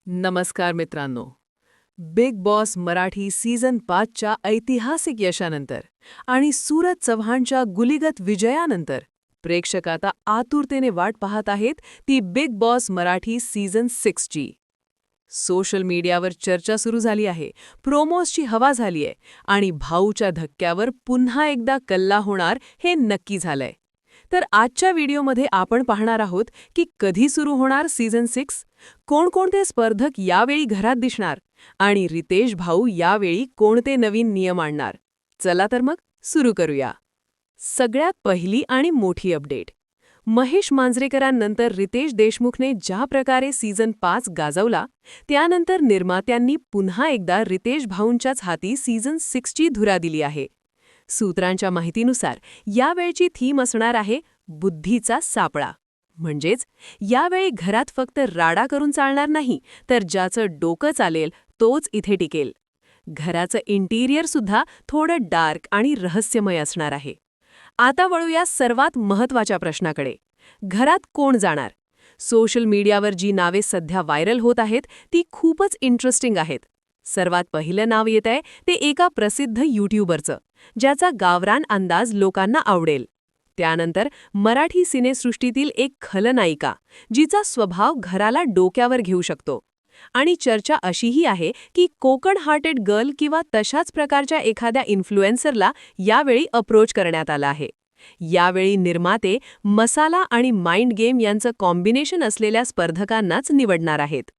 नमस्कार मित्रांनो. Big boss Marathi season 5च्या ऐतिहासिक यशानंतर आणि सूरज चव्हाणच्या गुलीगत विजयानंतर प्रेक्षक आता आतुरतेने वाट पाहत आहेत ती बिग बॉस मराठी सीझन 6ची. सोशल मीडियावर चर्चा सुरू झाली आहे, प्रोमोजची हवा झालीय आणि भाऊच्या धक्क्यावर पुन्हा एकदा कल्ला होणार हे नक्की झालंय. तर आजच्या व्हिडिओमध्ये आपण पाहणार आहोत की कधी सुरू होणार सीझन 6, कोणकोणते स्पर्धक यावेळी घरात दिसणार आणि रितेश भाऊ यावेळी कोणते नवीन नियम आणणार. चला तर मग सुरू करूया. सगळ्यात पहिली आणि मोठी अपडेट. महेश मांजरेकरांनंतर रितेश देशमुखने ज्या प्रकारे सीझन 5 गाजवला, त्यानंतर निर्मात्यांनी पुन्हा एकदा रितेश भाऊंच्याच हाती सीझन 6ची धुरा दिली आहे. सूत्रांच्या माहितीनुसार यावेळची थीम असणार आहे बुद्धीचा सापळा. म्हणजेच यावेळी घरात फक्त राडा करून चालणार नाही, तर ज्याचं डोकं चालेल तोच इथे टिकेल. घराचं इंटिरियर सुद्धा थोडं डार्क आणि रहस्यमय असणार आहे. आता वळूया सर्वात महत्त्वाच्या प्रश्नाकडे. घरात कोण जाणार? सोशल मीडियावर जी नावे सध्या व्हायरल होत आहेत ती खूपच इंटरेस्टिंग आहेत. सर्वात पहिलं नाव येतंय ते एका प्रसिद्ध यूट्यूबरचं, ज्याचा गावरान अंदाज लोकांना आवडेल. त्यानंतर मराठी सिनेसृष्टीतील एक खलनायिका, जिचा स्वभाव घराला डोक्यावर घेऊ शकतो. आणि चर्चा अशीही आहे की कोकण हार्टेड गर्ल किंवा तशाच प्रकारच्या एखाद्या इन्फ्लुएन्सरला यावेळी अप्रोच करण्यात आला आहे. यावेळी निर्माते मसाला आणि माइंड गेम यांचं कॉम्बिनेशन असलेल्या स्पर्धकांनाच निवडणार आहेत.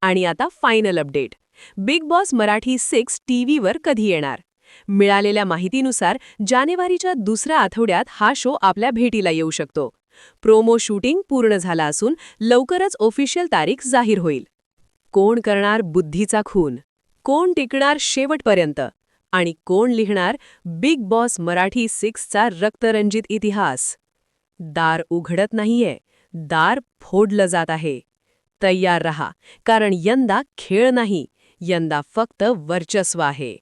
आणि आता final update. Big boss Marathi 6 टीव्हीवर कधी येणार? मिळालेल्या माहितीनुसार जानेवारीच्या दुसऱ्या आठवड्यात हा शो आपल्या भेटीला येऊ शकतो. प्रोमो शूटिंग पूर्ण झाला असून लवकरच ऑफिशियल तारीख जाहीर होईल. कोण करणार बुद्धीचा खून? कोण टिकणार शेवटपर्यंत? आणि कोण लिहिणार बिग बॉस मराठी 6चा रक्तरंजित इतिहास? दार उघडत नाहीये, दार फोडलं जात आहे. तयार रहा, कारण यंदा खेळ नाही, यंदा फक्त वर्चस्व आहे.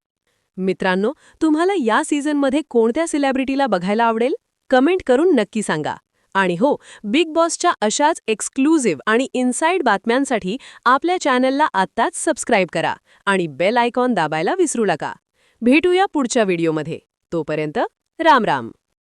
मित्रांनो, तुम्हाला या सीझनमध्ये कोणत्या सेलिब्रिटीला बघायला आवडेल? कमेंट करून नक्की सांगा. आणि हो, बिग बॉसच्या अशाच एक्सक्लुझिव्ह आणि इनसाइड बातम्यांसाठी आपल्या चॅनलला आत्ताच सबस्क्राईब करा आणि बेल आयकॉन दाबायला विसरू नका. भेटूया पुढच्या व्हिडिओमध्ये. तोपर्यंत राम राम.